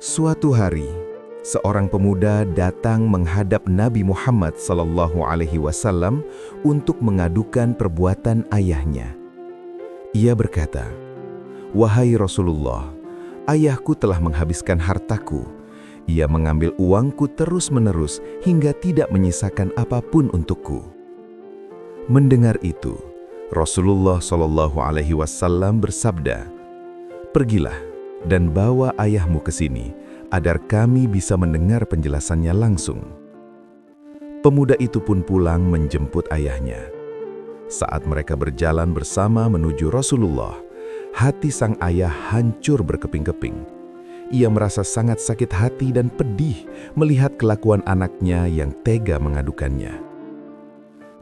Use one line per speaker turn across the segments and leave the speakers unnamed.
Suatu hari, seorang pemuda datang menghadap Nabi Muhammad SAW untuk mengadukan perbuatan ayahnya. Ia berkata, "Wahai Rasulullah, ayahku telah menghabiskan hartaku. Ia mengambil uangku terus-menerus hingga tidak menyisakan apapun untukku." Mendengar itu, Rasulullah SAW bersabda, "Pergilah dan bawa ayahmu ke sini, agar kami bisa mendengar penjelasannya langsung." Pemuda itu pun pulang menjemput ayahnya. Saat mereka berjalan bersama menuju Rasulullah, hati sang ayah hancur berkeping-keping. Ia merasa sangat sakit hati dan pedih melihat kelakuan anaknya yang tega mengadukannya.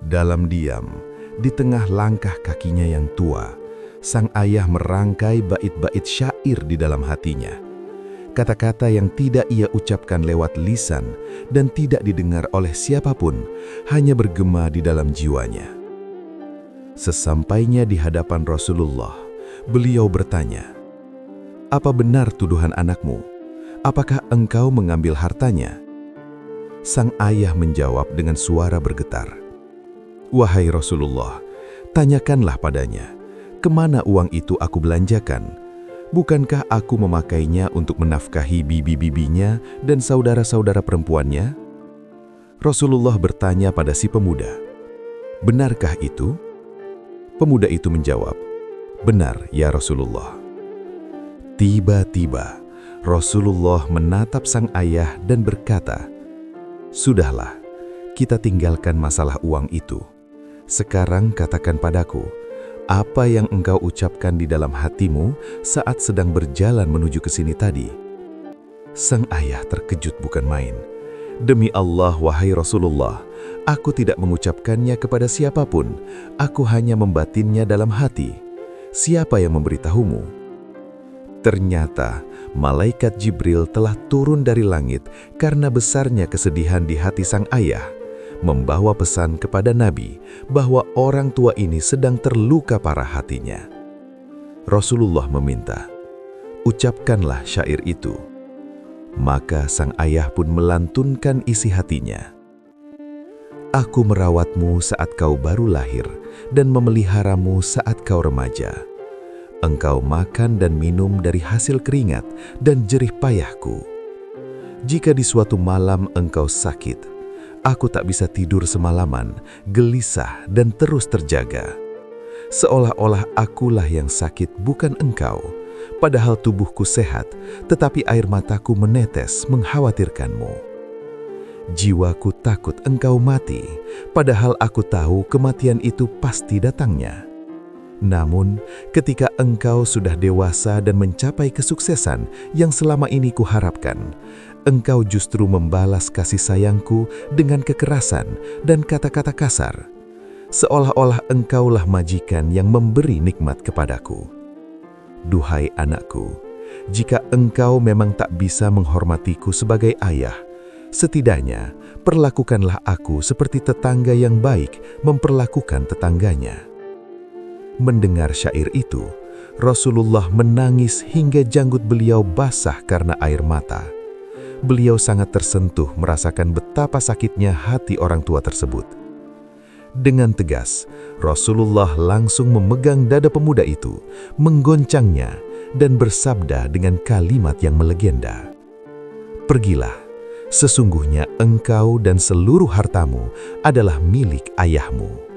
Dalam diam, di tengah langkah kakinya yang tua, sang ayah merangkai bait-bait syair di dalam hatinya. Kata-kata yang tidak ia ucapkan lewat lisan dan tidak didengar oleh siapapun, hanya bergema di dalam jiwanya. Sesampainya di hadapan Rasulullah, beliau bertanya, "Apa benar tuduhan anakmu? Apakah engkau mengambil hartanya?" Sang ayah menjawab dengan suara bergetar, "Wahai Rasulullah, tanyakanlah padanya, kemana uang itu aku belanjakan? Bukankah aku memakainya untuk menafkahi bibi-bibinya dan saudara-saudara perempuannya?" Rasulullah bertanya pada si pemuda, "Benarkah itu?" Pemuda itu menjawab, "Benar, ya Rasulullah." Tiba-tiba, Rasulullah menatap sang ayah dan berkata, "Sudahlah, kita tinggalkan masalah uang itu. Sekarang katakan padaku, apa yang engkau ucapkan di dalam hatimu saat sedang berjalan menuju ke sini tadi?" Sang ayah terkejut bukan main. "Demi Allah, wahai Rasulullah, aku tidak mengucapkannya kepada siapapun. Aku hanya membatinnya dalam hati. Siapa yang memberitahumu?" Ternyata, malaikat Jibril telah turun dari langit karena besarnya kesedihan di hati sang ayah, membawa pesan kepada Nabi bahwa orang tua ini sedang terluka parah hatinya. Rasulullah meminta, "Ucapkanlah syair itu." Maka sang ayah pun melantunkan isi hatinya. "Aku merawatmu saat kau baru lahir dan memeliharamu saat kau remaja. Engkau makan dan minum dari hasil keringat dan jerih payahku. Jika di suatu malam engkau sakit, aku tak bisa tidur semalaman, gelisah dan terus terjaga. Seolah-olah akulah yang sakit, bukan engkau. Padahal tubuhku sehat, tetapi air mataku menetes mengkhawatirkanmu. Jiwaku takut engkau mati, padahal aku tahu kematian itu pasti datangnya. Namun, ketika engkau sudah dewasa dan mencapai kesuksesan yang selama ini kuharapkan, engkau justru membalas kasih sayangku dengan kekerasan dan kata-kata kasar. Seolah-olah engkaulah majikan yang memberi nikmat kepadaku. Duhai anakku, jika engkau memang tak bisa menghormatiku sebagai ayah, setidaknya perlakukanlah aku seperti tetangga yang baik memperlakukan tetangganya." Mendengar syair itu, Rasulullah menangis hingga janggut beliau basah karena air mata. Beliau sangat tersentuh merasakan betapa sakitnya hati orang tua tersebut. Dengan tegas, Rasulullah langsung memegang dada pemuda itu, menggoncangnya, dan bersabda dengan kalimat yang melegenda, "Pergilah, sesungguhnya engkau dan seluruh hartamu adalah milik ayahmu."